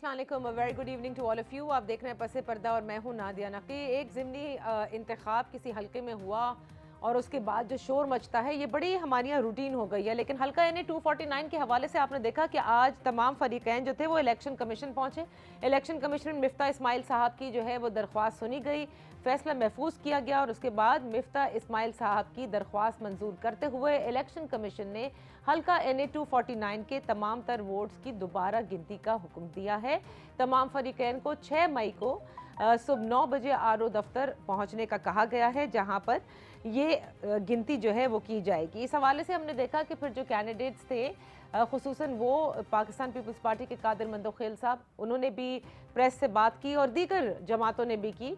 अस्सलाम वालेकुम, very good evening to all of you. आप देख रहे हैं पसे पर्दा और मैं हूं नादिया नकी। एक ज़िमनी इंतखाब किसी हल्के में हुआ और उसके बाद जो शोर मचता है ये बड़ी हमारी यहाँ रूटीन हो गई है, लेकिन हल्का यानी 249 के हवाले से आपने देखा कि आज तमाम फरीकैन जो थे वो इलेक्शन कमीशन पहुँचे। इलेक्शन कमिश्नर मिफ्ता इस्माइल साहब की जो है वो दरख्वास्त सुनी गई, फैसला महफूज किया गया और उसके बाद मिफ्ता इस्माइल साहब की दरख्वास्त मंजूर करते हुए इलेक्शन कमीशन ने हल्का NA 249 के तमाम तर वोट्स की दोबारा गिनती का हुक्म दिया है। तमाम फरीकैन को 6 मई को सुबह 9 बजे RO दफ्तर पहुंचने का कहा गया है, जहां पर ये गिनती जो है वो की जाएगी। इस हवाले से हमने देखा कि फिर जो कैंडिडेट्स थे खुसूसन वो पाकिस्तान पीपल्स पार्टी के कादिर मंदोखेल साहब, उन्होंने भी प्रेस से बात की और दीगर जमातों ने भी की।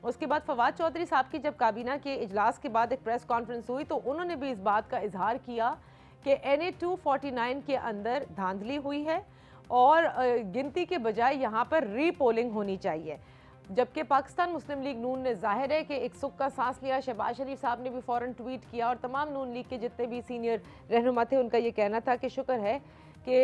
उसके बाद फवाद चौधरी साहब की जब काबीना के इजलास के बाद एक प्रेस कॉन्फ्रेंस हुई तो उन्होंने भी इस बात का इजहार किया कि NA 249 के अंदर धांधली हुई है और गिनती के बजाय यहाँ पर रीपोलिंग होनी चाहिए। जबकि पाकिस्तान मुस्लिम लीग नून ने जाहिर है कि एक सुख का सांस लिया। शहबाज शरीफ साहब ने भी फ़ौरन ट्वीट किया और तमाम नून लीग के जितने भी सीनियर रहनुमा थे उनका ये कहना था कि शुक्र है कि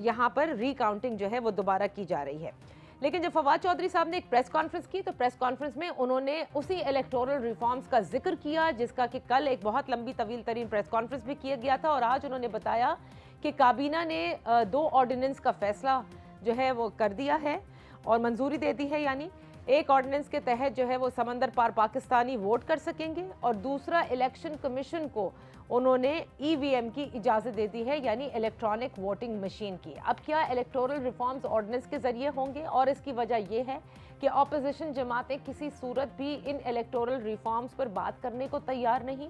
यहाँ पर रीकाउंटिंग जो है वो दोबारा की जा रही है। लेकिन जब फवाद चौधरी साहब ने एक प्रेस कॉन्फ्रेंस की तो प्रेस कॉन्फ्रेंस में उन्होंने उसी इलेक्टोरल रिफॉर्म्स का जिक्र किया जिसका कि कल एक बहुत लंबी तवील तरीन प्रेस कॉन्फ्रेंस भी किया गया था और आज उन्होंने बताया कि काबीना ने 2 ऑर्डिनेंस का फैसला जो है वो कर दिया है और मंजूरी दे दी है। यानी एक ऑर्डिनेंस के तहत जो है वो समंदर पार पाकिस्तानी वोट कर सकेंगे और दूसरा इलेक्शन कमीशन को उन्होंने EVM की इजाज़त दे दी है, यानी इलेक्ट्रॉनिक वोटिंग मशीन की। अब क्या इलेक्टोरल रिफॉर्म्स ऑर्डिनेंस के ज़रिए होंगे और इसकी वजह यह है कि ऑपोजिशन जमातें किसी सूरत भी इन इलेक्टोरल रिफॉर्म्स पर बात करने को तैयार नहीं,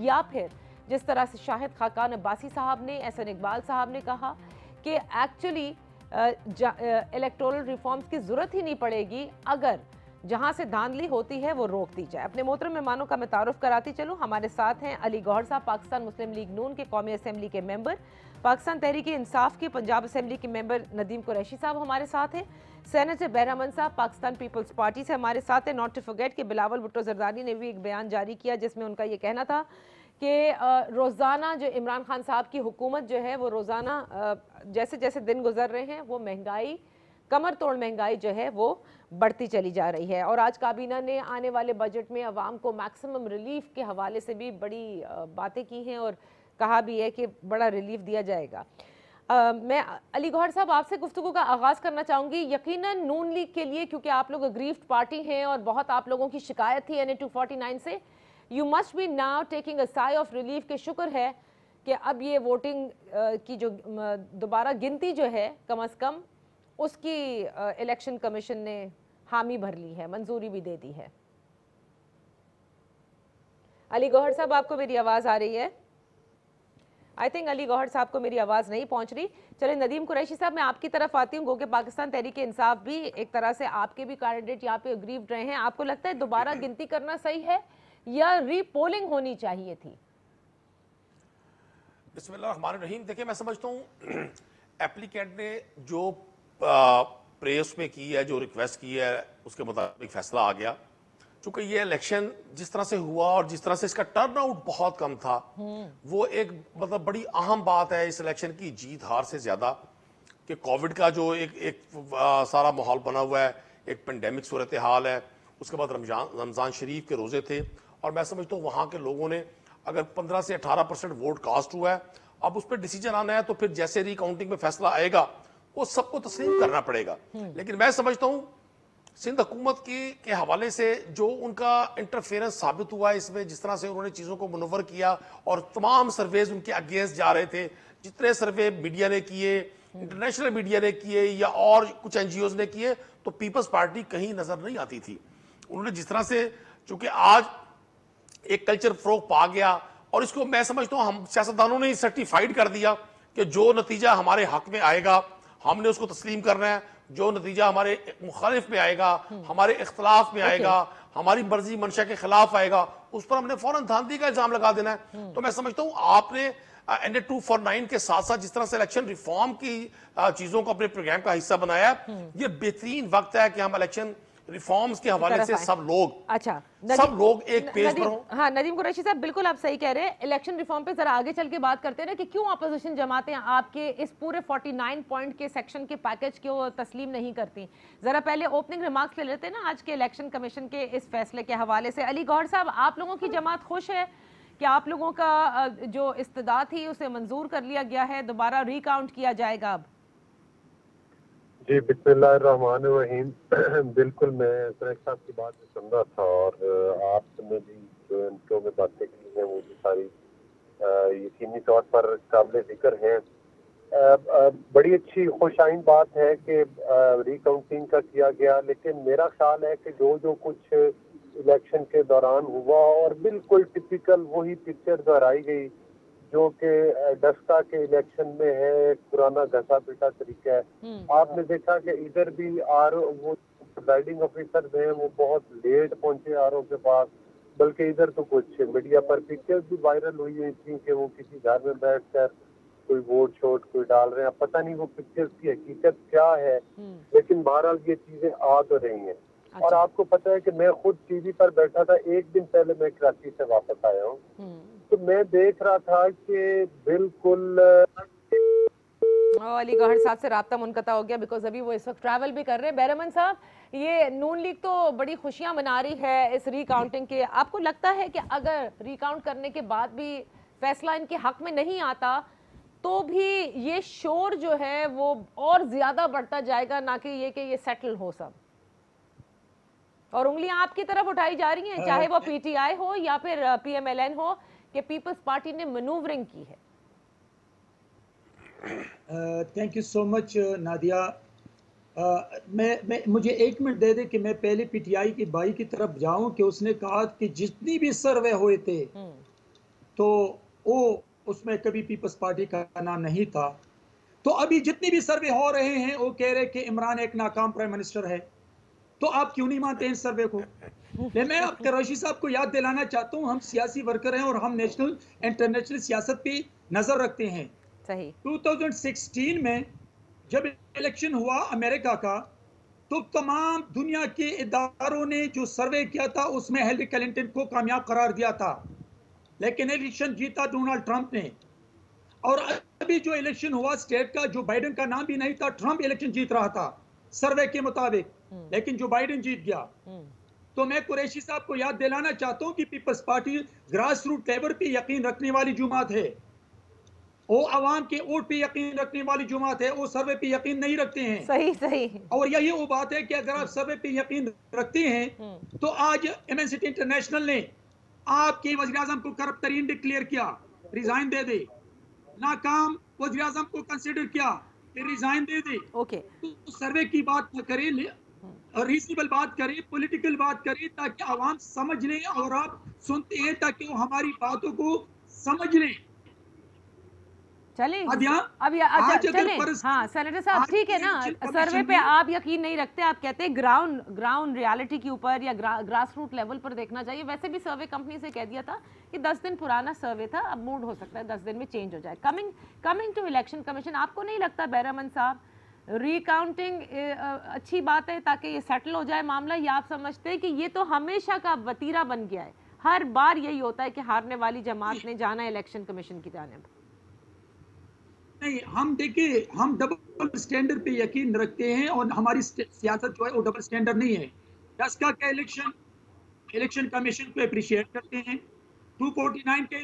या फिर जिस तरह से शाहिद खाकान अब्बासी साहब ने, एहसन इकबाल साहब ने कहा कि एक्चुअली इलेक्टोरल रिफॉर्म्स की ज़रूरत ही नहीं पड़ेगी अगर जहां से धांधली होती है वो रोक दी जाए। अपने मोहतरम मेहमानों का मैं तारुफ कराती चलूँ। हमारे साथ हैं अली गौहर साहब, पाकिस्तान मुस्लिम लीग नून के कौमी असम्बली के मेंबर, पाकिस्तान तहरीक इंसाफ के पंजाब असम्बली के मेंबर नदीम कुरैशी साहब हमारे साथ हैं, सेनेटर बहरामन साहब पाकिस्तान पीपल्स पार्टी से हमारे साथ हैं। नॉट टू फॉरगेट कि बिलावल भुट्टो जरदारी ने भी एक बयान जारी किया जिसमें उनका ये कहना था कि रोज़ाना जो इमरान खान साहब की हुकूमत जो है वो रोज़ाना जैसे जैसे दिन गुजर रहे हैं वो महंगाई, कमर तोड़ महंगाई जो है वो बढ़ती चली जा रही है। और आज काबीना ने आने वाले बजट में अवाम को मैक्सिमम रिलीफ के हवाले से भी बड़ी बातें की हैं और कहा भी है कि बड़ा रिलीफ दिया जाएगा। मैं अली गौहर साहब आपसे गुफ्तगू का आगाज़ करना चाहूँगी। यकीनन नून लीग के लिए, क्योंकि आप लोग अग्रीव्ड पार्टी हैं और बहुत आप लोगों की शिकायत थी NA 249 से, you must be now taking a sigh of relief के शुक्र है कि अब ये वोटिंग की जो दोबारा गिनती जो है कम अज़ कम उसकी इलेक्शन कमीशन ने हामी भर ली है, मंजूरी भी दे दी है। अली गौहर साहब आपको मेरी आवाज़ आ रही है? आई थिंक अली गौहर साहब को मेरी आवाज़ नहीं पहुंच रही। चलिए नदीम कुरैशी साहब मैं आपकी तरफ आती हूँ। गो कि पाकिस्तान तहरीक इंसाफ भी एक तरह से आपके भी कैंडिडेट यहाँ पे अग्रीव्ड रहे हैं। आपको लगता है दोबारा गिनती करना सही है या रीपोलिंग होनी चाहिए थी? बिस्मिल्लाहिर्रहमानिर्रहीम। देखिए, मैं समझता हूँ एप्लीकेंट ने जो प्रेस में की है, जो रिक्वेस्ट की है, उसके मुताबिक फैसला आ गया। चूंकि ये इलेक्शन जिस तरह से हुआ और जिस तरह से इसका टर्नआउट बहुत कम था, वो एक मतलब बड़ी अहम बात है इस इलेक्शन की जीत हार से ज्यादा, कि कोविड का जो एक सारा माहौल बना हुआ है, एक पेंडेमिक सूरत हाल है, उसके बाद रमजान शरीफ के रोजे थे और मैं समझता हूँ वहां के लोगों ने अगर 15 से 18% वोट कास्ट हुआ है, अब उस पर डिसीजन आना है तो फिर जैसे रिकाउंटिंग में फैसला आएगा वो सबको तस्लीम करना पड़ेगा। लेकिन मैं समझता हूं सिंध हुकूमत के हवाले से जो उनका इंटरफेरेंस साबित हुआ है इसमें, जिस तरह से उन्होंने चीजों को मुनव्वर किया और तमाम सर्वेज उनके अगेंस्ट जा रहे थे, जितने सर्वे मीडिया ने किए, इंटरनेशनल मीडिया ने किए या और कुछ NGOs ने किए, तो पीपल्स पार्टी कहीं नजर नहीं आती थी। उन्होंने जिस तरह से, चूंकि आज एक कल्चर फ्रोग पा गया और इसको मैं समझता हूं हम सियासतदानों ने सर्टिफाइड कर दिया कि जो नतीजा हमारे हक में आएगा हमने उसको तस्लीम करना है, जो नतीजा हमारे मुखालिफ में आएगा, हमारे इख्तलाफ में आएगा, हमारी मर्जी मंशा के खिलाफ आएगा, उस पर हमने फौरन धांधली का इल्जाम लगा देना है। तो मैं समझता हूं आपने NA 249 के साथ साथ जिस तरह से इलेक्शन रिफॉर्म की चीजों को अपने प्रोग्राम का हिस्सा बनाया, ये बेहतरीन वक्त है कि हम इलेक्शन रिफॉर्म्स के हवाले तरफ से आए। सब लोग अच्छा, सब लोग एक पेज पर नदीम, हों। हाँ नदीम कुरैशी साहब, बिल्कुल आप सही कह रहे हैं। इलेक्शन रिफॉर्म पे जरा आगे चल के बात करते हैं ना कि क्यों अपोजिशन जमातें आपके इस पूरे 49 पॉइंट के सेक्शन के पैकेज को तस्लीम नहीं करती। जरा पहले ओपनिंग रिमार्क्स ले लेते हैं ना आज के इलेक्शन कमीशन के इस फैसले के हवाले से। अली गौहर साहब, आप लोगों की जमात खुश है कि आप लोगों का जो इस्तदा थी उसे मंजूर कर लिया गया है, दोबारा रिकाउंट किया जाएगा अब? जी बिस्मिल्लाहिर्रहमानिर्रहीम। बिल्कुल, मैं सुरेश साहब की बात सुन रहा था और आपने भी जो इनको में बातें की हैं वो भी सारी यकीनी तौर पर काबिल जिक्र हैं। बड़ी अच्छी खुशाइन बात है कि रिकाउंटिंग का किया गया, लेकिन मेरा ख्याल है कि जो जो कुछ इलेक्शन के दौरान हुआ और बिल्कुल टिपिकल वही पिक्चर दोहराई गई जो कि डस्का के इलेक्शन में है, एक पुराना घसा पिटा तरीका है। आपने देखा कि इधर भी वो प्रिजाइडिंग ऑफिसर हैं वो बहुत लेट पहुंचे आरओ के पास, बल्कि इधर तो कुछ मीडिया पर पिक्चर्स भी वायरल हुई हुई थी कि वो किसी घर में बैठकर कोई वोट शोट कोई डाल रहे हैं। पता नहीं वो पिक्चर्स की हकीकत क्या है, लेकिन बहरहाल ये चीजें आ तो रही हैं। अच्छा। और आपको पता है कि मैं खुद टीवी पर बैठा था, एक दिन पहले मैं कराची से वापस आया हूँ, तो मैं देख रहा था कि बिल्कुल अली गौहर साहब से राब्ता मुनक़ता हो गया बिकॉज अभी वो इस वक्त ट्रैवल भी कर रहे हैं। बैरमन साहब, ये नून लीग तो बड़ी खुशियां मना रही है इस रिकाउंटिंग के। आपको लगता है कि अगर रिकाउंट करने के बाद भी फैसला इनके हक में नहीं आता तो भी ये शोर जो है वो और ज्यादा बढ़ता जाएगा, ना कि ये सेटल हो सब? और उंगलियां आपकी तरफ उठाई जा रही हैं, चाहे वो पीटीआई हो या फिर पीएमएलएन हो, कि पीपल्स पार्टी ने मैनूवरिंग की है। Thank you so much Nadia. मैं मुझे 1 मिनट दे दे कि मैं पहले पीटीआई की भाई की तरफ जाऊं कि उसने कहा कि जितनी भी सर्वे हुए थे तो वो उसमें कभी पीपल्स पार्टी का नाम नहीं था। तो अभी जितनी भी सर्वे हो रहे हैं वो कह रहे कि इमरान एक नाकाम प्राइम मिनिस्टर है। तो आप क्यों नहीं मानते इन सर्वे को? मैं आप कुरैशी साहब को याद दिलाना चाहता हूं, हम सियासी वर्कर हैं और हम नेशनल इंटरनेशनल सियासत पे नजर रखते हैं। सही। 2016 में जब इलेक्शन हुआ अमेरिका का, तो तमाम दुनिया के इदारों ने जो सर्वे किया था उसमें हिलरी क्लिंटन को कामयाब करार दिया था, लेकिन इलेक्शन जीता डोनाल्ड ट्रंप ने। और अभी जो इलेक्शन हुआ स्टेट का, जो बाइडेन का नाम भी नहीं था, ट्रंप इलेक्शन जीत रहा था सर्वे के मुताबिक, लेकिन जो बाइडेन जीत गया। तो मैं कुरैशी साहब को याद दिलाना चाहता हूं कि Peoples Party grass root level पे यकीन रखने वाली जुमात है, वो आवाम के वोट पे यकीन रखने वाली जुमात है, वो सर्वे पे यकीन नहीं रखते हैं। सही सही। और यही वो बात है कि अगर आप सर्वे पे यकीन रखते हैं तो आज एमएनसिटी इंटरनेशनल ने आपके वज़ीर आज़म को करप्ट तरीन डिक्लेयर किया, रिजाइन दे दे। नाकाम वज़ीर आज़म को कंसिडर किया, फिर रिजाइन दे दे। ओके। तो सर्वे की बात न करें, रीजनेबल बात करें, पॉलिटिकल बात करें, ताकि आवाम समझ लें और आप सुनते हैं ताकि वो हमारी बातों को समझ लें। चलें अब अच्छा चलें। हाँ सेनेटर साहब, ठीक है ना, सर्वे पे आप यकीन नहीं रखते, आप कहते हैं ग्राउंड रियलिटी के ऊपर या ग्रास रूट लेवल पर देखना चाहिए। वैसे भी सर्वे कंपनी से कह दिया था कि 10 दिन पुराना सर्वे था, अब मूड हो सकता है 10 दिन में चेंज हो जाए। कमिंग टू इलेक्शन कमीशन, आपको नहीं लगता बैरमन साहब रिकाउंटिंग अच्छी बात है ताकि ये सेटल हो जाए मामला, या आप समझते हैं कि ये तो हमेशा का वतीरा बन गया है, हर बार यही होता है कि हारने वाली जमात ने जाना इलेक्शन कमीशन की जानिब? नहीं, हम देखिए, हम डबल स्टैंडर्ड पे यकीन रखते हैं और हमारी सियासत जो है वो डबल स्टैंडर्ड नहीं है। डस्का का इलेक्शन कमीशन को अप्रिशिएट करते हैं। 249 के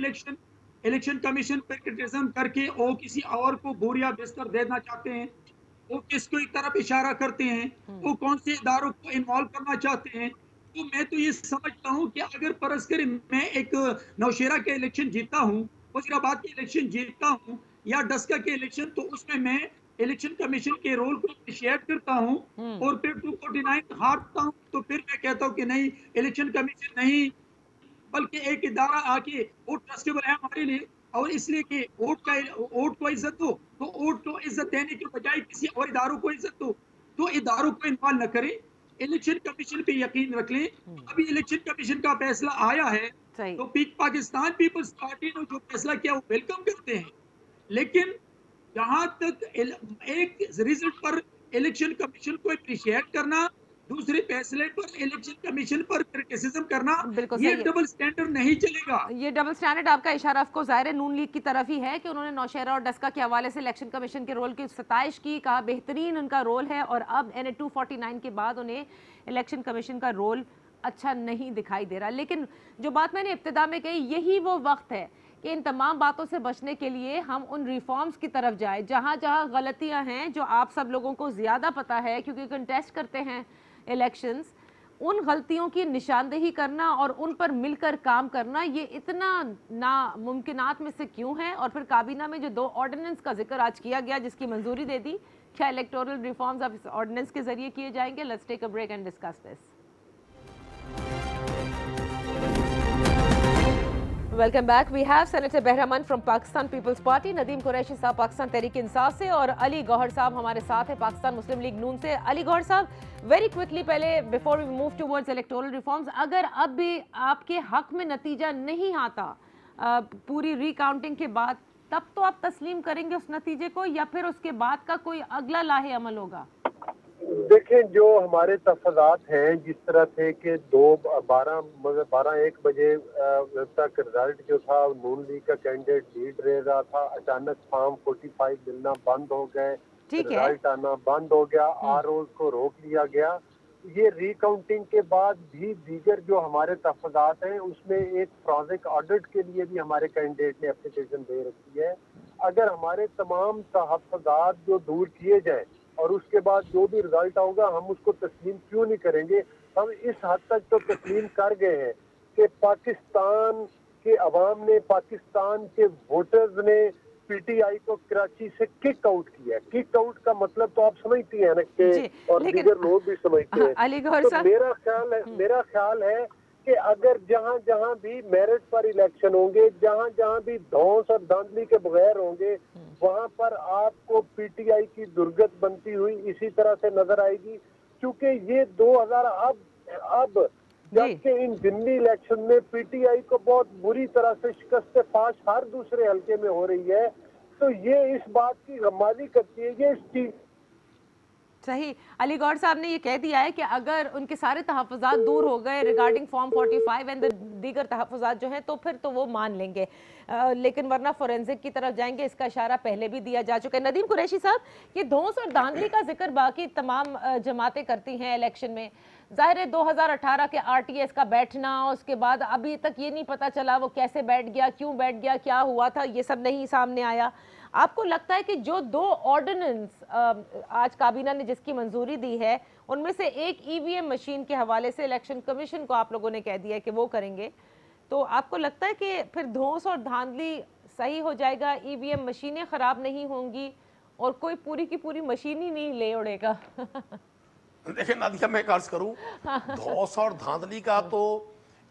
इलेक्शन कमीशन पर क्रिटिसिज्म करके वो किसी और को बोरिया बिस्तर देना चाहते हैं, वो किसको एक तरफ इशारा करते हैं, वो कौन से इदारों को इन्वॉल्व करना चाहते हैं। तो मैं तो ये समझता हूँ कि अगर परस कर मैं एक नौशेरा के इलेक्शन जीतता हूँ, वजीराबाद के इलेक्शन जीतता हूँ या डस्का के इलेक्शन, तो उसमें मैं इलेक्शन कमीशन के रोल को अप्रिशिएट करता हूँ। और फिर 249 हारता हूँ तो फिर मैं कहता हूँ कि नहीं, इलेक्शन कमीशन नहीं बल्कि एक इदारा आके वो ट्रस्टेबल है हमारे लिए। और इसलिए कि वोट को इज्जत दो, तो वोट को इज्जत देने के बजाय किसी और इदारों को इज्जत दो, तो इदारों को इन्वॉल्व न करें, इलेक्शन कमीशन पे यकीन रख लें। अभी इलेक्शन कमीशन का फैसला आया है तो पाकिस्तान पीपल्स पार्टी ने जो फैसला किया वो वेलकम करते हैं, लेकिन जहां तक एक रिजल्ट पर इलेक्शन कमीशन को अप्रिशिएट करना दूसरे फैसले पर इलेक्शन कमीशन पर क्रिटिसिज्म करना, बिल्कुल ये सही है। डबल स्टैंडर्ड नहीं चलेगा। ये डबल स्टैंडर्ड आपका इशारा ऑफ कोर्स ज़ाहिर है नून लीग की तरफ ही है कि उन्होंने नौशेरा और डस्का के हवाले से इलेक्शन कमीशन के रोल की सताइश की, कहा बेहतरीन उनका रोल है, और अब NA 249 के बाद उन्हें इलेक्शन कमीशन का रोल अच्छा नहीं दिखाई दे रहा। लेकिन जो बात मैंने इब्तिदा में कही, यही वो वक्त है कि इन तमाम बातों से बचने के लिए हम उन रिफॉर्म्स की तरफ जाए जहाँ जहाँ गलतियाँ हैं, जो आप सब लोगों को ज़्यादा पता है क्योंकि कंटेस्ट करते हैं इलेक्शंस, उन गलतियों की निशानदेही करना और उन पर मिलकर काम करना, ये इतना नामुमकिनात में से क्यों है? और फिर काबीना में जो 2 ऑर्डिनेंस का जिक्र आज किया गया जिसकी मंजूरी दे दी, क्या इलेक्टोरल रिफॉर्म्स अब इस ऑर्डिनेंस के जरिए किए जाएंगे? Let's take a break and discuss this. Welcome back. We have senator Bahraman from Pakistan Peoples Party, Nadeem Qureshi साहब पाकिस्तान तहरीक इंसाफ से, और अली गौहर साहब हमारे साथ है पाकिस्तान मुस्लिम लीग नून से। अली गौहर साहब, वेरी क्विकली, पहले before we move towards electoral reforms, अगर अब भी आपके हक में नतीजा नहीं आता पूरी रिकाउंटिंग के बाद, तब तो आप तस्लीम करेंगे उस नतीजे को, या फिर उसके बाद का कोई अगला लाहे अमल होगा? देखें, जो हमारे तफादात हैं जिस तरह से कि 12-1 बजे तक रिजल्ट जो था नून लीग का कैंडिडेट लीड रह रहा था, अचानक फॉर्म 45 मिलना बंद हो गए, रिजल्ट आना बंद हो गया, ROs को रोक लिया गया। ये रिकाउंटिंग के बाद भी दीगर जो हमारे तफादात हैं उसमें एक फॉरेंसिक ऑडिट के लिए भी हमारे कैंडिडेट ने एप्लीकेशन दे रखी है। अगर हमारे तमाम तहफ़्फ़ुज़ात जो दूर किए जाएं और उसके बाद जो भी रिजल्ट होगा हम उसको तस्लीम क्यों नहीं करेंगे? हम इस हद तक तो तस्लीम कर गए हैं कि पाकिस्तान के अवाम ने, पाकिस्तान के वोटर्स ने PTI को कराची से किक आउट किया। किक आउट का मतलब तो आप समझती हैं ना कि, और दीगर लोग भी समझते हैं। तो मेरा ख्याल है कि अगर जहाँ जहाँ भी मेरिट पर इलेक्शन होंगे, जहाँ जहाँ भी धौंस और धांधली के बगैर होंगे, वहाँ पर आपको PTI की दुर्गत बनती हुई इसी तरह से नजर आएगी। क्योंकि ये 2000 अब जबकि इन दिल्ली इलेक्शन में PTI को बहुत बुरी तरह से शिकस्त फाश हर दूसरे हल्के में हो रही है, तो ये इस बात की गम्माजी करती है, ये इस चीज सही। अली गौहर साहब ने ये कह दिया है कि अगर उनके सारे तहफ़्फ़ुज़ात दूर हो गए रिगार्डिंग फॉर्म 45 एंड दीगर तहफ़्फ़ुज़ात जो हैं, तो फिर तो वो मान लेंगे, लेकिन वरना फोरेंसिक की तरफ जाएंगे, इसका इशारा पहले भी दिया जा चुका है। नदीम कुरैशी साहब, ये धौंस और धांधली का जिक्र बाकी तमाम जमातें करती हैं इलेक्शन में। ज़ाहिर है 2018 के RTS का बैठना, उसके बाद अभी तक ये नहीं पता चला वो कैसे बैठ गया, क्यों बैठ गया, क्या हुआ था, ये सब नहीं सामने आया। आपको लगता है कि जो 2 ऑर्डिनेंस आज काबीना ने जिसकी मंजूरी दी है, उनमें से एक EVM मशीन के हवाले से इलेक्शन कमीशन को आप लोगों ने कह दिया है कि वो करेंगे, तो आपको लगता है कि फिर धौंस और धांधली सही हो जाएगा, EVM मशीनें ख़राब नहीं होंगी और कोई पूरी की पूरी मशीन ही नहीं ले उड़ेगा? देखिए नादिया, मैं अर्ज करूं, धौंस और धांधली का तो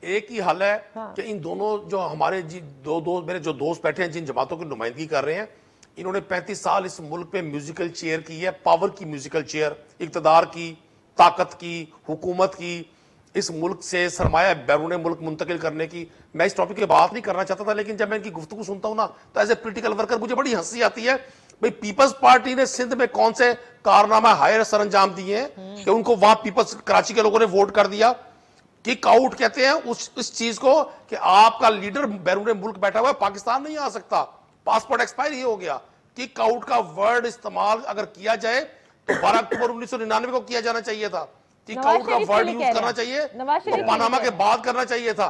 एक ही हल है कि इन दोनों जो हमारे मेरे जो दोस्त बैठे हैं जिन जमातों की नुमाइंदगी कर रहे हैं, इन्होंने 35 साल इस मुल्क पे म्यूजिकल चेयर की है, पावर की म्यूजिकल चेयर, इक्तदार की, ताकत की, हुकूमत की, इस मुल्क से सरमाया बैरून मुल्क मुंतकिल करने की। मैं इस टॉपिक की बात नहीं करना चाहता था, लेकिन जब मैं इनकी गुफ्तगू सुनता हूं ना, तो एज ए पोलिटिकल वर्कर मुझे बड़ी हंसी आती है। भाई, पीपल्स पार्टी ने सिंध में कौन से कारनामा हायर सर अंजाम दिए हैं कि उनको वहां पीपल्स कराची के लोगों ने वोट कर दिया? किक आउट कहते हैं उस चीज को कि आपका लीडर बैरून मुल्क बैठा हुआ है, पाकिस्तान नहीं आ सकता, पासपोर्ट एक्सपायर ही हो गया। किक आउट का वर्ड इस्तेमाल अगर किया जाए तो 12 अक्टूबर 1999 को किया जाना चाहिए था। किक आउट का वर्ड यूज करना चाहिए तो पनामा के बाद करना चाहिए था।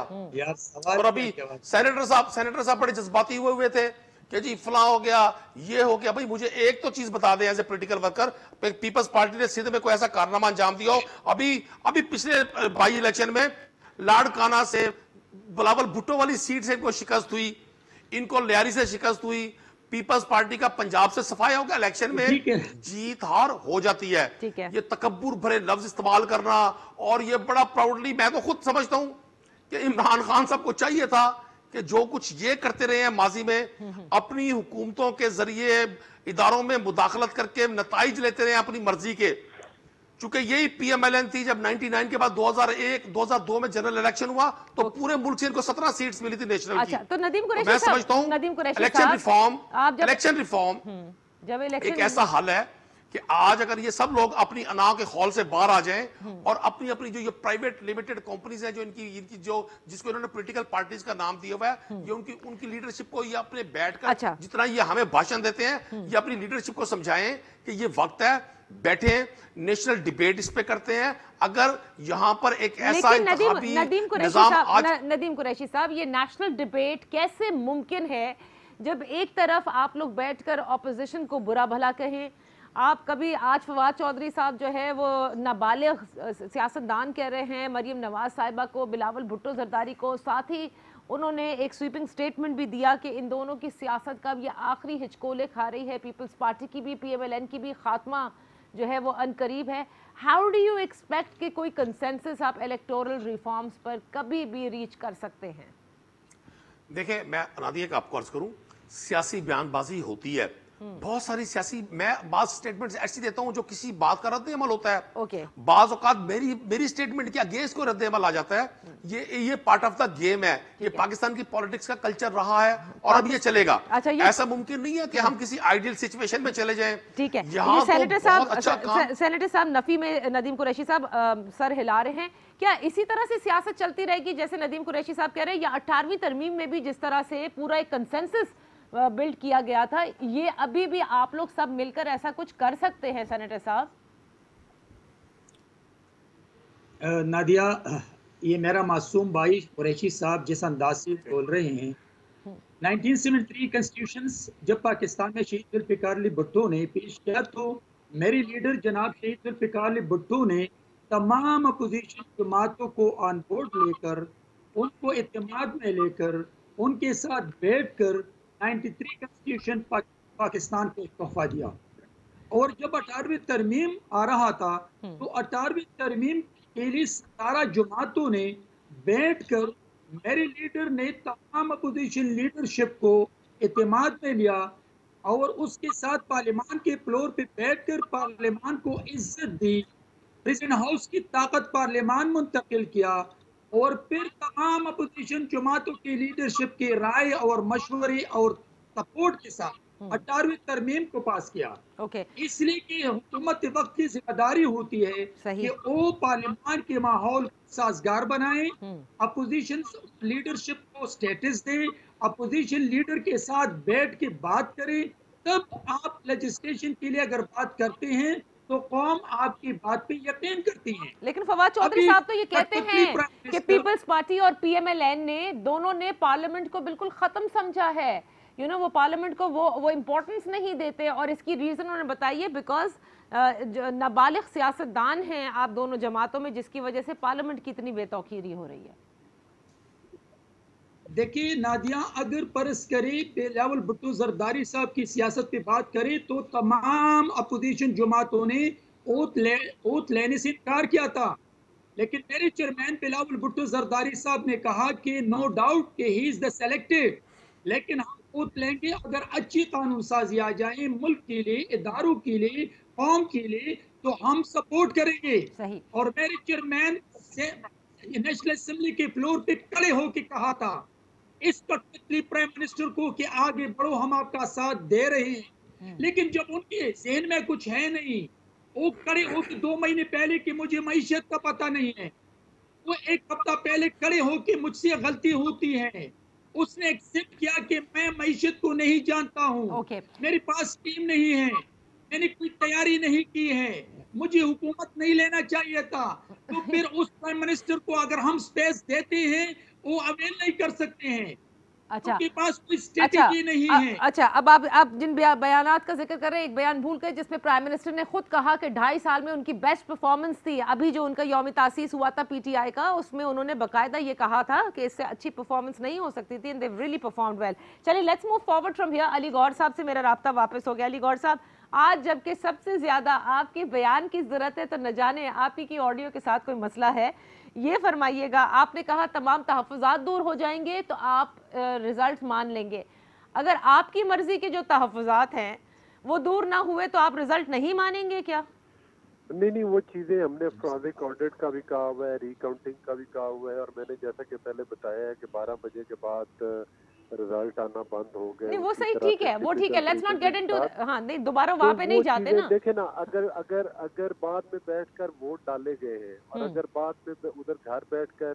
और अभी सेनेटर साहब बड़े जज्बाती हुए थे कि जी फला हो गया, ये हो गया। भाई, मुझे एक तो चीज बता दें as a political worker, Peoples Party ने सिंध में कोई ऐसा कारनामा अंजाम दिया हो? अभी पिछले बाई इलेक्शन में लाड़काना से बिलावल भुट्टो वाली सीट से इनको शिकस्त हुई, इनको लियारी से शिकस्त हुई। पीपल्स पार्टी का पंजाब से सफाया होगा, इलेक्शन में जीत हार हो जाती है। ये तकब्बुर भरे लफ्ज इस्तेमाल करना, और ये बड़ा प्राउडली, मैं तो खुद समझता हूं कि इमरान खान साहब को चाहिए था कि जो कुछ ये करते रहे हैं माजी में, अपनी हुकूमतों के जरिए इदारों में मुदाखलत करके नताइज लेते रहे अपनी मर्जी के। चूंकि यही PMLN थी, जब 99 के बाद 2001-2002 में जनरल इलेक्शन हुआ तो पूरे मुल्क से इनको 17 सीट्स मिली थी नेशनल की। तो नदीम कुरैशी मैं समझता हूं इलेक्शन रिफॉर्म जब एक ऐसा हल है कि आज अगर ये सब लोग अपनी अना के हॉल से बाहर आ जाएं और अपनी अपनी जो ये प्राइवेट लिमिटेड कंपनीज हैं जो इनकी जो जिसको इन्होंने पॉलिटिकल पार्टीज का नाम दिया हुआ है, ये उनकी लीडरशिप को ये अपने बैठकर अच्छा। जितना ये हमें भाषण देते हैं ये अपनी लीडरशिप को समझाएं कि ये वक्त है, बैठे नेशनल डिबेट इस पे करते हैं। अगर यहाँ पर एक ऐसा नदीम कुरैशी साहब, ये नेशनल डिबेट कैसे मुमकिन है जब एक तरफ आप लोग बैठकर ऑपोजिशन को बुरा भला कहें? आप कभी आज फवाद चौधरी साहब जो है वो नाबालिग सियासतदान कह रहे हैं मरीम नवाज साहिबा को, बिलावल भुट्टो जरदारी को, साथ ही उन्होंने एक स्वीपिंग स्टेटमेंट भी दिया कि इन दोनों की सियासत का ये आखिरी हिचकोले खा रही है, पीपल्स पार्टी की भी, PMLN की भी, खात्मा जो है वो अनकरीब है। हाउ डू यू एक्सपेक्ट कि कोई कंसेंसस आप इलेक्टोरल रिफॉर्म्स पर कभी भी रीच कर सकते हैं? देखिए, मैं अनादिया का आपको अर्ज करूं, सियासी बयानबाजी होती है, बहुत सारी सियासी, मैं बात स्टेटमेंट्स ऐसी देता हूं जो किसी बात का रद्द अमल होता है। ओके। बाज औकात मेरी स्टेटमेंट के अगेंस्ट को रद्द अमल आ जाता है। ये पार्ट ऑफ द गेम है। ये पाकिस्तान की पॉलिटिक्स का कल्चर रहा है और अब ये चलेगा। अच्छा, ऐसा मुमकिन नहीं है कि हम किसी आइडियल सिचुएशन में चले जाएं। ठीक है, यहाँ सेनेटर साहब, सेनेटर साहब नफी में नदीम कुरैशी साहब सर हिला रहे हैं, क्या इसी तरह से सियासत चलती रहेगी जैसे नदीम कुरैशी साहब कह रहे हैं, या 18वीं तरमीम में भी जिस तरह से पूरा एक कंसेंसस बिल्ड किया गया था, ये अभी भी आप लोग सब मिलकर ऐसा कुछ कर सकते हैं? सेनेटर साहब। नादिया, ये मेरा मासूम भाई कुरैशी साहब जिस अंदाज से बोल रहे हैं, 1973 कॉन्स्टिट्यूशन जब पाकिस्तान में शहीद जुल्फ़िकार अली भुट्टो ने पेश किया तो मेरे लीडर जनाब शहीद जुल्फ़िकार अली भुट्टो ने तमाम अपोजिशन जमातों को ऑन बोर्ड लेकर, उनको इत्तेमाद में लेकर, उनके साथ बैठकर 93 कॉन्स्टिट्यूशन पाकिस्तान को तोहफा दिया। और जब 18वीं तरमीम आ रहा था तो 18वीं तरमीम के लिए 17 जमातों ने बैठकर मेरे लीडर ने तमाम अपोजिशन लीडरशिप को इत्तेमाद में लिया और उसके साथ पार्लियामान के फ्लोर पे बैठकर पार्लियामान को इज्जत दी, प्रेसिडेंट हाउस की ताकत पार्लियामान मुंतकिल किया और फिर तमाम अपोजिशन जमातों की लीडरशिप की राय और मशवरे और सपोर्ट के साथ 18वीं तरमीम को पास किया। ओके। इसलिए कि हुकूमत वक्त की जिम्मेदारी होती है कि वो पार्लियामान के माहौल साजगार बनाए, अपोजिशन लीडरशिप को स्टेटस दे, अपोजिशन लीडर के साथ बैठ के बात करे, तब आप लेजिस्लेशन के लिए अगर बात करते हैं तो कौम आपकी बात पे यकीन करती है। लेकिन फवाद चौधरी साहब तो ये कहते हैं कि पीपल्स पार्टी और PMLN ने दोनों ने पार्लियामेंट को बिल्कुल खत्म समझा है, वो पार्लियामेंट को वो इम्पोर्टेंस नहीं देते, और इसकी रीजन उन्होंने बताई है बिकॉज नाबालिग सियासतदान हैं आप दोनों जमातों में, जिसकी वजह से पार्लियामेंट की इतनी बेतौकीरी हो रही है। देखिए नादिया, अगर परस करे बिलावल भुट्टो जरदारी साहब की सियासत पे बात करे तो तमाम अपोजिशन जमातों ने ओथ लेने से इनकार किया था, लेकिन मेरे चेयरमैन बिलावल भुट्टो जरदारी साहब ने कहा कि नो डाउट कि ही इज द सेलेक्टेड, लेकिन हम ओथ लेंगे अगर अच्छी कानून साजी आ जाए मुल्क के लिए, इदारों के लिए, कौम के लिए, तो हम सपोर्ट करेंगे। सही। और मेरे चेयरमैन से नेशनल असेंबली के फ्लोर पे खड़े होकर कहा था इस वक्त प्राइम मिनिस्टर को कि आगे बढ़ो, हम आपका साथ दे रहे हैं, लेकिन जब उनके ज़हन में कुछ है नहीं, वो खड़े होकर 2 महीने पहले कि मुझे मईशत का पता नहीं है, वो 1 हफ्ता पहले खड़े होकर मुझसे गलती होती है, उसने एक्सेप्ट किया कि मैं मईशत को नहीं जानता हूँ, मेरे पास टीम नहीं है, मैंने कोई तैयारी नहीं की है, मुझे हुकूमत नहीं लेना चाहिए था। तो फिर उस प्राइम मिनिस्टर को अगर हम स्पेस देते हैं वो अवेल नहीं कर सकते हैं। अच्छा, उनके पास कोई स्ट्रेटेजी नहीं है। अच्छा, अब आप जिन बयानात का जिक्र कर रहे हैं, एक बयान भूल गए जिसमें प्राइम मिनिस्टर ने खुद कहा कि 2.5 साल में उनकी बेस्ट परफॉर्मेंस थी। अभी जो उनका यौम तासीस हुआ था PTI का, उसमें उन्होंने बाकायदा ये कहा था कि इससे अच्छी परफॉर्मेंस नहीं हो सकती थी, and they really performed well. चलिए let's move forward from here. Ali Gaur साहब से मेरा राब्ता वापस हो गया। अली गौर साहब, आज जबकि सबसे ज्यादा आपके बयान की जरूरत है, तो न जाने आप ही की ऑडियो के साथ कोई मसला है, ये फरमाइएगा। आपने कहा तमाम तहफ़्फ़ुज़ात दूर हो जाएंगे तो आप रिजल्ट मान लेंगे। अगर आपकी मर्जी के जो तहफ़्फ़ुज़ात हैं वो दूर ना हुए तो आप रिजल्ट नहीं मानेंगे क्या? नहीं, वो चीज़ें हमने फॉरेंसिक ऑडिट का भी कहा हुआ है, रिकाउंटिंग का भी कहा हुआ है, और मैंने जैसा कि पहले बताया है कि 12 बजे के बाद रिजल्ट आना बंद हो गए। नहीं वो सही ठीक है, वो ठीक है, लेट्स नॉट गेट इनटू, हाँ नहीं दोबारा वहां पे नहीं जाते ना। देखे ना, अगर बाद में बैठकर वोट डाले गए हैं और अगर बाद में उधर घर बैठकर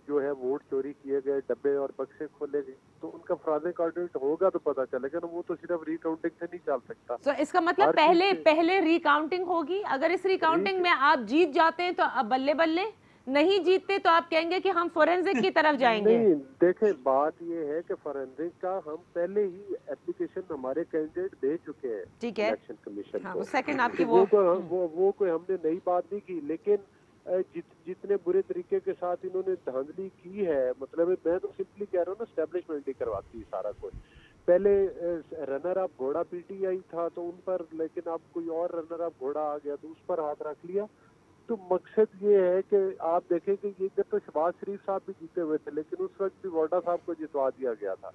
जो है वोट चोरी किए गए, डब्बे और बक्से खोले गए, तो उनका फॉरेंसिक ऑडिट होगा तो पता चलेगा ना। वो तो सिर्फ रिकाउंटिंग से नहीं चल सकता। तो इसका मतलब पहले रिकाउंटिंग होगी। अगर इस रिकाउंटिंग में आप जीत जाते हैं तो अब बल्ले बल्ले, नहीं जीतते तो आप कहेंगे कि हम फोरेंसिक की तरफ जाएंगे। नहीं देखें, बात ये है कि फोरेंसिक का हम पहले ही एप्लीकेशन हमारे कैंडिडेट दे चुके हैं, ठीक है, इलेक्शन कमीशन हाँ, को। सेकंड आपकी वो कोई हमने नई बात नहीं की, लेकिन जितने बुरे तरीके के साथ इन्होंने धांधली की है, मतलब मैं तो सिंपली कह रहा हूँ ना, एस्टेब्लिशमेंट ही करवाती है सारा कुछ। पहले रनर अप घोड़ा पीटीआई था तो उन पर, लेकिन अब कोई और रनर अप घोड़ा आ गया तो उस पर हाथ रख लिया। तो मकसद ये है कि आप देखें कि ये जब तो शहबाज शरीफ साहब भी जीते हुए थे, लेकिन उस वक्त भी वाडा साहब को जितवा दिया गया था।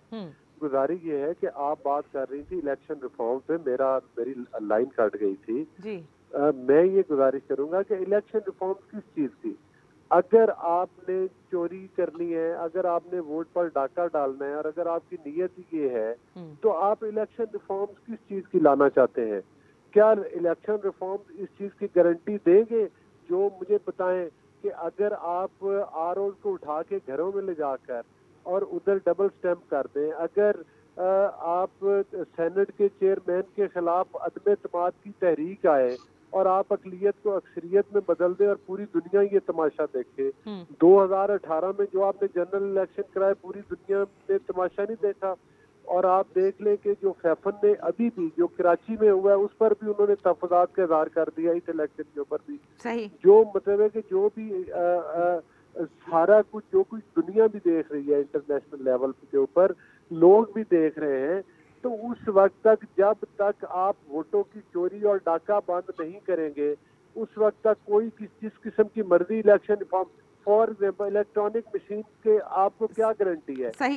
गुजारिश ये है कि आप बात कर रही थी इलेक्शन रिफॉर्म पे, मेरी लाइन कट गई थी जी। मैं ये गुजारिश करूंगा कि इलेक्शन रिफॉर्म किस चीज की, अगर आपने चोरी करनी है, अगर आपने वोट पर डाका डालना है और अगर आपकी नीयत ये है, तो आप इलेक्शन रिफॉर्म्स किस चीज की लाना चाहते हैं? क्या इलेक्शन रिफॉर्म्स इस चीज की गारंटी देंगे? जो मुझे बताएं कि अगर आप आरओ को उठा के घरों में ले जाकर और उधर डबल स्टैंप कर दें, अगर आप सेनेट के चेयरमैन के खिलाफ अदम एतमाद की तहरीक आए और आप अकलियत को अक्सरियत में बदल दे और पूरी दुनिया ये तमाशा देखे। 2018 में जो आपने जनरल इलेक्शन कराए, पूरी दुनिया ने तमाशा नहीं देखा। और आप देख लें कि जो फैफन ने अभी भी जो कराची में हुआ है, उस पर भी उन्होंने तहफ़्फ़ुज़ात का इज़हार कर दिया इस इलेक्शन के ऊपर भी। सही। जो मतलब है कि जो भी सारा कुछ जो कुछ दुनिया भी देख रही है इंटरनेशनल लेवल के ऊपर, लोग भी देख रहे हैं, तो उस वक्त तक जब तक आप वोटों की चोरी और डाका बंद नहीं करेंगे, उस वक्त तक कोई जिस किस्म की मर्जी election reform, for example electronic machine के आपको क्या गारंटी है? सही।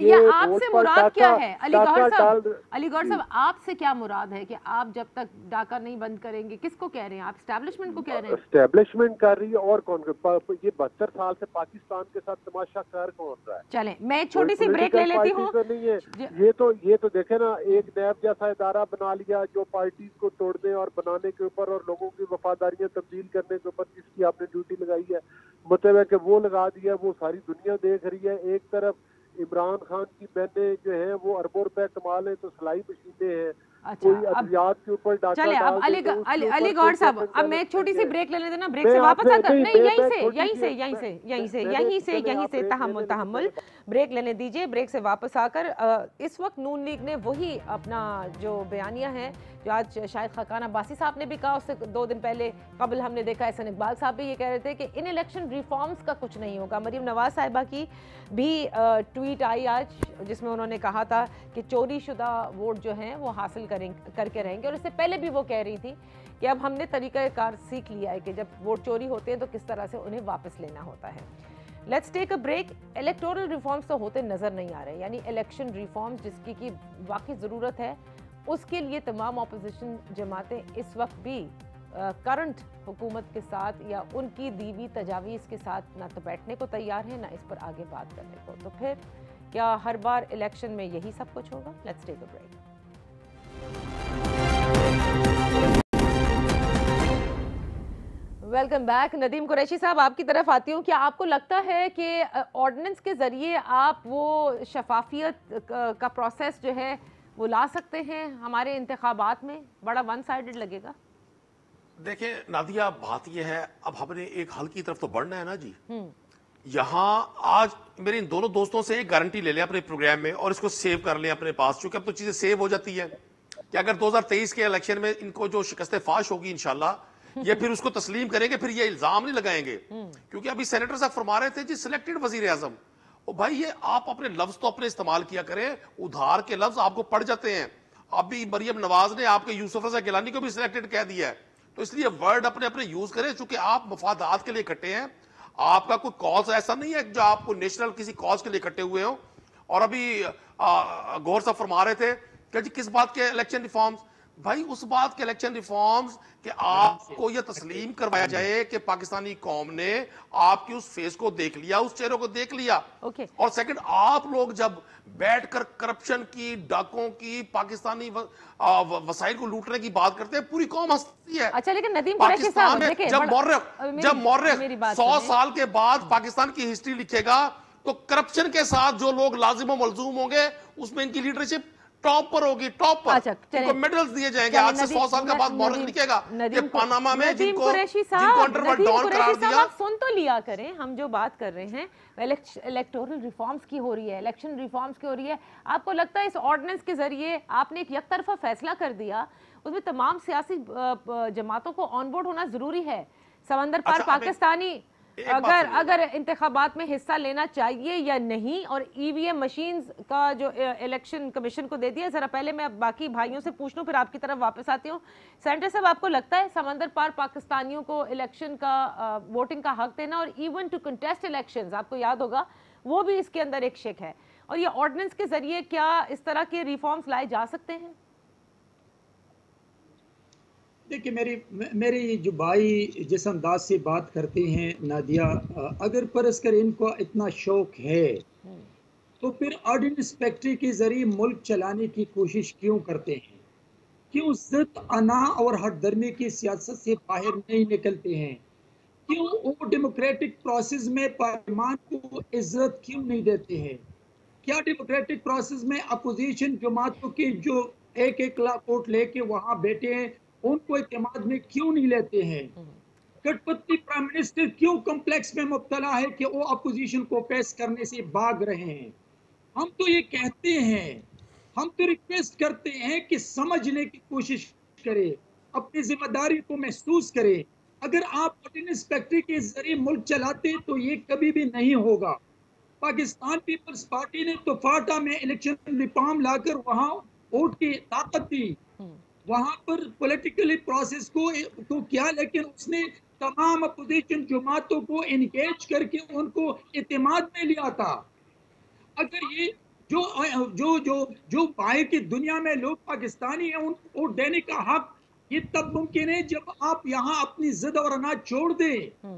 ये आपसे मुराद क्या है अलीगौर साहब, आपसे क्या मुराद है कि आप जब तक डाका नहीं बंद करेंगे? किसको कह रहे हैं आप? एस्टेब्लिशमेंट को कह रहे हैं? एस्टेब्लिशमेंट कर रही है और कौन? ये 72 साल से पाकिस्तान के साथ तमाशा कर कौन रहा है? चले मैं एक छोटी सी ब्रेक ले लेती हूँ। नहीं है ये तो देखे ना, एक नैब जैसा इदारा बना लिया जो पार्टीज को तोड़ने और बनाने के ऊपर और लोगों की वफादारियां तब्दील करने के ऊपर जिसकी आपने ड्यूटी लगाई है, मतलब है कि वो लगा दिया, वो सारी दुनिया देख रही है। एक तरफ इमरान खान की बहनें जो हैं वो अरबों रुपए कमा लें तो सिलाई मशीनें हैं। अच्छा, कोई अद्वियात के ऊपर डाका चले अब अलीगौर साहब, अब मैं एक छोटी सी ब्रेक ले लेते ना, ब्रेक से वापस आकर नहीं यहीं से तहम्मुल ब्रेक लेने दीजिए। ब्रेक से वापस आकर इस वक्त नून लीग ने वही अपना जो बयानिया है जो आज शायद खाकान अब्बासी साहब ने भी कहा, उससे 2 दिन पहले कबल हमने देखा एहसन इकबाल साहब भी ये कह रहे थे कि इन इलेक्शन रिफॉर्म्स का कुछ नहीं होगा। मरीम नवाज साहिबा की भी ट्वीट आई आज जिसमें उन्होंने कहा था कि चोरी शुदा वोट जो हैं वो हासिल करके रहेंगे, और इससे पहले भी वो कह रही थी कि अब हमने तरीक़ाकार सीख लिया है कि जब वोट चोरी होते हैं तो किस तरह से उन्हें वापस लेना होता है। Let's take a break. Electoral reforms तो होते नज़र नहीं आ रहे, यानी इलेक्शन रिफॉर्म्स जिसकी की वाकई ज़रूरत है, उसके लिए तमाम अपोजिशन जमातें इस वक्त भी करंट हुकूमत के साथ या उनकी दीवी तजावीज़ के साथ ना तो बैठने को तैयार है ना इस पर आगे बात करने को। तो फिर क्या हर बार इलेक्शन में यही सब कुछ होगा? Let's take a break. Welcome back. Nadeem Qureshi साहब, आपकी तरफ आती हूँ। क्या आपको लगता है कि ऑर्डिनेंस के ज़रिए आप वो शफाफियत का प्रोसेस जो है वो ला सकते हैं हमारे इंतखाबात में? बड़ा वन साइडेड लगेगा। देखिए नादिया, बात यह है अब हमने एक हल की तरफ तो बढ़ना है ना जी। यहाँ आज मेरे इन दोनों दोस्तों से एक गारंटी ले लें अपने प्रोग्राम में और इसको सेव कर लें अपने पास, क्योंकि अब तो चीजें सेव हो जाती है कि अगर 2023 के इलेक्शन में इनको जो शिकस्त फाश होगी इंशाल्लाह ये फिर उसको तस्लीम करेंगे, फिर ये इल्जाम नहीं लगाएंगे। क्योंकि अभी सेनेटर साहब फरमा रहे थे जी सिलेक्टेड वजीर आजम, ओ भाई ये आप अपने लफ्ज तो अपने इस्तेमाल किया करें, उधार के लफ्ज आपको पड़ जाते हैं। अभी मरियम नवाज ने आपके यूसुफ रजा गिलानी को भी सिलेक्टेड कह दिया है, तो इसलिए वर्ड अपने अपने यूज करें, चूंकि आप मफादात के लिए इकट्ठे हैं। आपका कोई कॉज ऐसा नहीं है जो आपको नेशनल किसी कॉज के लिए इकट्ठे हुए हो। और अभी गौर साहब फरमा रहे थे कि जी किस बात के इलेक्शन रिफॉर्म्स, भाई उस बात के इलेक्शन रिफॉर्म्स कि आपको यह तस्लीम करवाया जाए कि पाकिस्तानी कौम ने आपकी उस फेस को देख लिया, उस चेहरे को देख लिया। ओके। और सेकंड, आप लोग जब बैठकर करप्शन की, डाकों की, पाकिस्तानी वसाइल को लूटने की बात करते हैं, पूरी कौम हंसती है। अच्छा, लेकिन नदीम कुरैशी पाकिस्तान साहब में देखिए, जब मौर्य 100 साल के बाद पाकिस्तान की हिस्ट्री लिखेगा तो करप्शन के साथ जो लोग लाजिम और मलजूम होंगे उसमें इनकी लीडरशिप टॉप पर होगी, टॉप पर। अच्छा, इनको मेडल्स दिए जाएंगे। आज से 100 साल के बाद मौर्य लिखेगा कि पनामा में जिनको अंडरवर्ल्ड डॉन करार दिया। आप सुन तो लिया करें, हम जो बात कर रहे हैं इलेक्टोरल रिफॉर्म्स की हो रही है, इलेक्शन रिफॉर्म्स की हो रही है। आपको लगता है इस ऑर्डिनेंस के जरिए आपने एक यकतरफा फैसला कर दिया, उसमें तमाम सियासी जमातों को ऑन बोर्ड होना जरूरी है? समंदर पार पाकिस्तानी अगर इंतखाबात में हिस्सा लेना चाहिए या नहीं, और ईवीएम मशीन्स का जो इलेक्शन कमीशन को दे दिया। जरा पहले मैं अब बाकी भाइयों से पूछ लूं, फिर आपकी तरफ वापस आती हूँ। सेनेटर साहब, आपको लगता है समंदर पार पाकिस्तानियों को इलेक्शन का वोटिंग का हक देना और इवन टू कंटेस्ट इलेक्शंस, आपको याद होगा वो भी इसके अंदर एक शेक है, और ये ऑर्डिनेंस के जरिए क्या इस तरह के रिफॉर्म्स लाए जा सकते हैं? देखिए, मेरी जो भाई जिस अंदाज से बात करते हैं नादिया, अगर परस कर इनको इतना शौक है तो फिर ऑर्डिनेंस फैक्ट्री के जरिए मुल्क चलाने की कोशिश क्यों करते हैं? क्यों जिद, अना और हटदर्मी की सियासत से बाहर नहीं निकलते हैं? क्यों वो डेमोक्रेटिक प्रोसेस में पार्लियामान को इज्जत क्यों नहीं देते हैं? क्या डेमोक्रेटिक प्रोसेस में अपोजिशन जमातों के जो एक लाख वोट लेके वहां बैठे हैं उनको इत्तेमाद में क्यों नहीं लेते हैं? कठपुतली प्राइम मिनिस्टर क्यों कॉम्प्लेक्स में मुब्तला है कि वो अपोजिशन को पेश करने से भाग रहे हैं? हम तो ये कहते हैं, हम तो रिक्वेस्ट करते हैं कि समझने की कोशिश करें, अपनी जिम्मेदारी को महसूस करें। अगर आप ऑर्डिनेंस फैक्ट्री के जरिए मुल्क चलाते तो ये कभी भी नहीं होगा। पाकिस्तान पीपल्स पार्टी ने तो फाटा में इलेक्शन रिफॉर्म लाकर वहां वोट की ताकत दी, वहां पर पॉलिटिकली प्रोसेस को किया, लेकिन उसने तमाम अपोजिशन जमातों को एंगेज करके उनको इत्तेमाद में लिया था। अगर ये जो जो जो जो बाहर की दुनिया में लोग पाकिस्तानी हैं उनको वोट देने का हक ये तब मुमकिन है जब आप यहाँ अपनी जिद और अनाज छोड़ दें।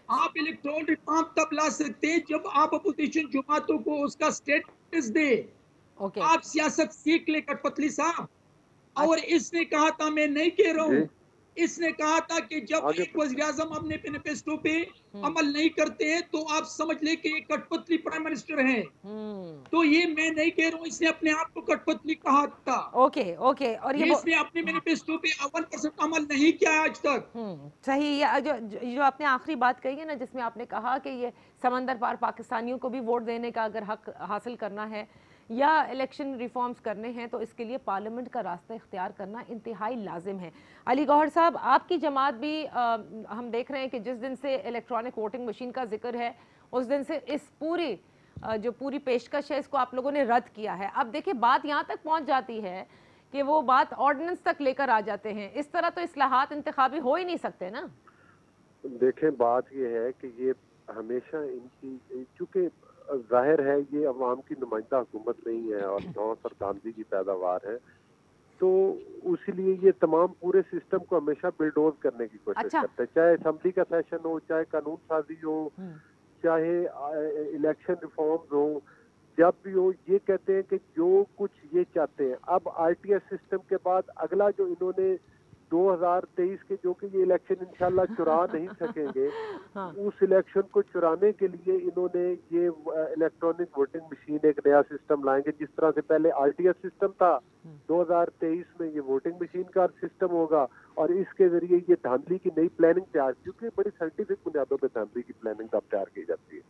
आप इलेक्टोरल रिफॉर्म तब ला सकते हैं जब आप अपोजिशन जमातों को उसका स्टेटस दे। आप सियासत सीख ले कठपुतली साहब। और इसने कहा था, मैं नहीं कह रहा हूँ, इसने कहा था कि जब एक वज़ीर-ए-आज़म अपने मैनिफेस्टो पे अमल नहीं करते हैं तो आप समझ ले कि ये कठपुतली प्राइम मिनिस्टर हैं। तो ये मैं नहीं कह रहा हूँ, इसने अपने आप को कठपुतली कहा था। ओके। और ये इसने अपने मैनिफेस्टो पे 1% अमल नहीं किया आज तक। सही। जो आपने आखिरी बात कही है ना, जिसमें आपने कहा कि ये समंदर पार पाकिस्तानियों को भी वोट देने का अगर हक हासिल करना है या इलेक्शन रिफॉर्म्स करने हैं तो इसके लिए पार्लियामेंट का रास्ता इख्तियार करना इंतहाई लाजिम है। अली गौहर साहब, आपकी जमात भी हम देख रहे हैं कि जिस दिन से इलेक्ट्रॉनिक वोटिंग मशीन का जिक्र है उस दिन से इस पूरी पेशकश है इसको आप लोगों ने रद्द किया है। अब देखिए, बात यहाँ तक पहुँच जाती है कि वो बात ऑर्डिनेंस तक लेकर आ जाते हैं। इस तरह तो इस्लाहात इंतखाबी हो ही नहीं सकते ना। देखें, बात ये है कि ये हमेशा इनकी, चूंकि जाहिर है ये अवाम की नुमाइंदा हुकूमत नहीं है और नौस और गांधी की पैदावार है, तो उसलिए ये तमाम पूरे सिस्टम को हमेशा बिल्डोज करने की कोशिश करते हैं। चाहे असेंबली का सेशन हो, चाहे कानून साजी हो, चाहे इलेक्शन रिफॉर्म्स हो, जब भी हो ये कहते हैं कि जो कुछ ये चाहते हैं। अब आरटीएस सिस्टम के बाद अगला जो इन्होंने 2023 के, जो कि ये इलेक्शन इंशाल्लाह चुरा नहीं सकेंगे, उस इलेक्शन को चुराने के लिए इन्होंने ये इलेक्ट्रॉनिक वोटिंग मशीन एक नया सिस्टम लाएंगे। जिस तरह से पहले आरटीएस सिस्टम था, 2023 में ये वोटिंग मशीन का सिस्टम होगा और इसके जरिए ये धांधली की नई प्लानिंग तैयार, क्योंकि बड़ी साइंटिफिक बुनियादों पर धांधली की प्लानिंग तब तैयार की जाती है।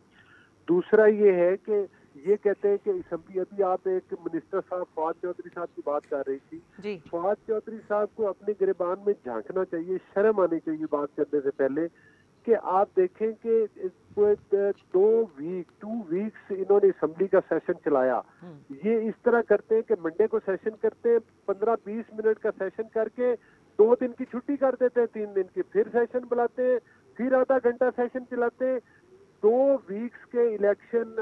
दूसरा ये है कि ये कहते हैं कि असेंबली, अभी आप एक मिनिस्टर साहब फवाद चौधरी साहब की बात कर रही थी, फवाद चौधरी साहब को अपने गिरबान में झांकना चाहिए, शर्म आनी चाहिए बात करने से पहले। कि आप देखें कि 2 वीक्स इन्होंने असेंबली का सेशन चलाया। ये इस तरह करते हैं कि मंडे को सेशन करते हैं, 15-20 मिनट का सेशन करके 2 दिन की छुट्टी कर देते हैं, 3 दिन की, फिर सेशन बुलाते हैं, फिर आधा घंटा सेशन चलाते हैं। 2 वीक्स के इलेक्शन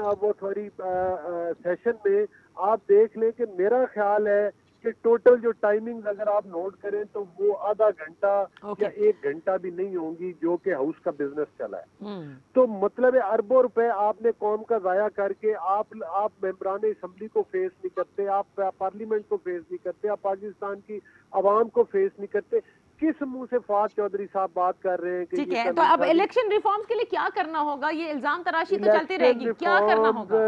सेशन में आप देख लें कि मेरा ख्याल है उसके टोटल जो टाइमिंग अगर आप नोट करें तो वो आधा घंटा या 1 घंटा भी नहीं होंगी जो कि हाउस का बिजनेस चला है। तो मतलब है अरबों रुपए आपने कौम का जाया करके आप मेंबरान असम्बली को फेस नहीं करते, आप पार्लियामेंट को फेस नहीं करते, आप पाकिस्तान की आवाम को फेस नहीं करते। किस मुंह से फवाद चौधरी साहब बात कर रहे हैं कि ठीक है, तो अब इलेक्शन रिफॉर्म्स के लिए क्या करना होगा? ये इल्जाम तराशी तो चलती रहेगी, क्या करना होगा?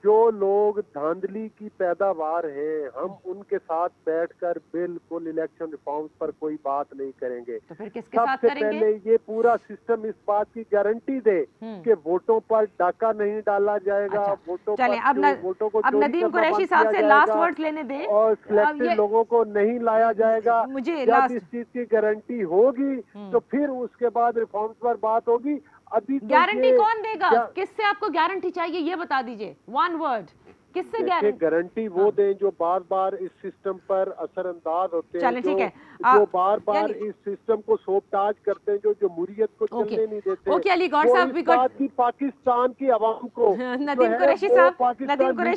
जो लोग धांधली की पैदावार हैं, हम उनके साथ बैठकर बिल्कुल इलेक्शन रिफॉर्म्स पर कोई बात नहीं करेंगे। तो फिर किसके साथ करेंगे? पहले ये पूरा सिस्टम इस बात की गारंटी दे कि वोटों पर डाका नहीं डाला जाएगा। अच्छा, वोटों चलें, वोटों को अब नदीम कुरैशी साहब से लास्ट वर्ड्स लेने दें और सिलेक्टेड लोगों को नहीं लाया जाएगा। मुझे जब इस चीज की गारंटी होगी तो फिर उसके बाद रिफॉर्म्स पर बात होगी। अभी तो गारंटी कौन देगा? किससे आपको गारंटी चाहिए ये बता दीजिए, 1 वर्ड, किससे गारंटी वो दें जो बार बार इस सिस्टम पर असरअंदाज होते हैं, चलें, ठीक है, जो बार बार इस सिस्टम को सोबताज करते हैं, जो जमहूरियत को चलने नहीं देते। ओके अली गौर साहब, की पाकिस्तान की आवाम को नदीम कुरैशी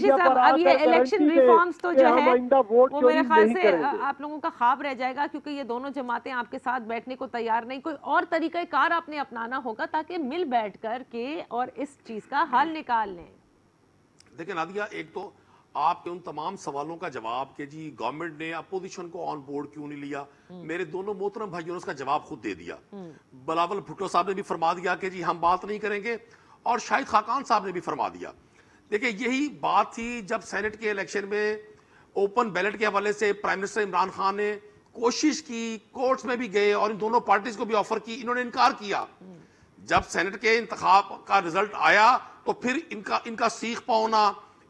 साहब, अब ये इलेक्शन रिफॉर्म्स तो जो है वो मेरे ख्याल से आप लोगों का ख्वाब रह जाएगा, क्योंकि ये दोनों जमातें आपके साथ बैठने को तैयार नहीं। कोई और तरीक़ाकार आपने अपनाना होगा ताकि मिल बैठ कर के और इस चीज का हल निकाल लें। देखिए नादिया, एक तो आपके उन तमाम सवालों का जवाब कि जी गवर्नमेंट ने अपोजिशन को ऑन बोर्ड क्यों नहीं लिया, मेरे दोनों मोहतरम भाइयों ने उसका जवाब खुद दे दिया। बिलावल भुट्टो साहब ने भी फरमा दिया कि जी हम बात नहीं करेंगे, और शाहिद खाकान साहब ने भी फरमा दिया। देखिए यही बात थी जब सेनेट के इलेक्शन में ओपन बैलेट के हवाले से प्राइम मिनिस्टर इमरान खान ने कोशिश की, कोर्ट्स में भी गए और इन दोनों पार्टीज को भी ऑफर की, इन्होंने इनकार किया। जब सेनेट के इंतखाब का रिजल्ट आया तो फिर इनका सीख पाना,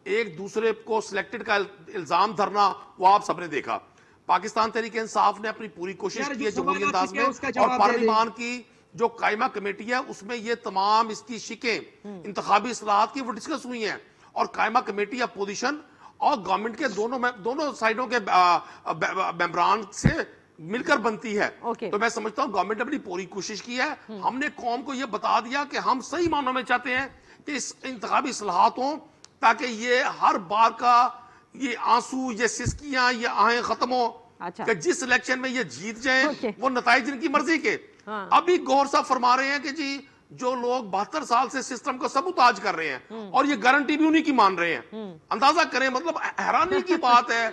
एक दूसरे को सिलेक्टेड का इल्जाम धरना, वो आप सबने देखा। पाकिस्तान तहरीक इंसाफ ने अपनी पूरी कोशिश की है जमहूरी अंदाज में, और पार्लियामान की जो कायमा कमेटी है उसमें ये तमाम इसकी शिकें इंतखाबी इस्लाहात की वो डिस्कस हुई हैं, और कायमा कमेटी अपोजिशन और गवर्नमेंट के दोनों साइडों के मेंबरान से मिलकर बनती है। तो मैं समझता हूं गवर्नमेंट ने अपनी पूरी कोशिश की है। हमने कौम को यह बता दिया कि हम सही मानों में चाहते हैं कि इस इंतखाबी इस्लाहात हो, ताकि ये हर बार का ये आंसू, ये सिसकियां, ये आहें खत्म हो। अच्छा। कि जिस इलेक्शन में ये जीत जाए वो नताइज इनकी मर्जी के। अभी गौर साहब फरमा रहे हैं कि जी जो लोग 72 साल से सिस्टम को सबूताज कर रहे हैं और ये गारंटी भी उन्हीं की मान रहे हैं। अंदाजा करें, मतलब हैरानी की बात है।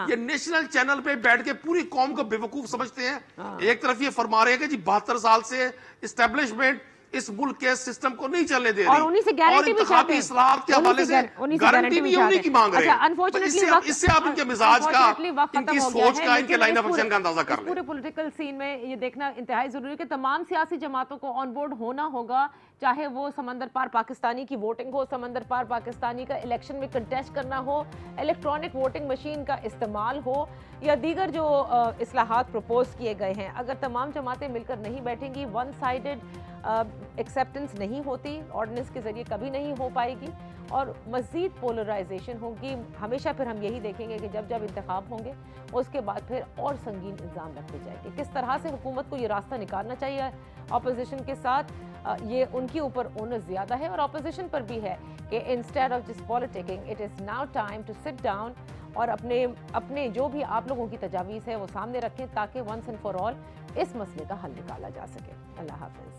ये नेशनल चैनल पे बैठ के पूरी कौम को बेवकूफ समझते हैं। एक तरफ ये फरमा रहे हैं कि जी 72 साल से इस्टेब्लिशमेंट इस मुल्क के सिस्टम को नहीं चलने दे रही, और उन्हीं से गारंटी भी चाहते हैं, इस्लाहात के हवाले से गारंटी भी उन्हीं की मांग रहे हैं। इससे आप इनके मिजाज का, इनकी सोच का, इनके लाइन ऑफ एक्शन का अंदाजा कर लें। पूरे पॉलिटिकल सीन में ये देखना इंतहाई जरूरी है कि तमाम सियासी जमातों को ऑन बोर्ड होना होगा, चाहे वो समंदर पार पाकिस्तानी की वोटिंग हो, समंदर पार पाकिस्तानी का इलेक्शन में कंटेस्ट करना हो, इलेक्ट्रॉनिक वोटिंग मशीन का इस्तेमाल हो, या दीगर जो इस्लाहात प्रपोज किए गए हैं। अगर तमाम जमातें मिलकर नहीं बैठेंगी, वन साइडेड एक्सेप्टेंस नहीं होती, ऑर्डिनेंस के जरिए कभी नहीं हो पाएगी, और मज़ीद पोलराइजेशन होगी। हमेशा फिर हम यही देखेंगे कि जब जब इंतखाब होंगे उसके बाद फिर और संगीन इल्ज़ाम रखे जाएंगे। किस तरह से हुकूमत को ये रास्ता निकालना चाहिए अपोजिशन के साथ, ये उनके ऊपर ओनस ज़्यादा है, और अपोजिशन पर भी है कि instead of just politicking it is now time to sit down और अपने जो भी आप लोगों की तजावीज़ है वो सामने रखें, ताकि वंस एंड फॉर ऑल इस मसले का हल निकाला जा सके। अल्लाह हाफ़िज़।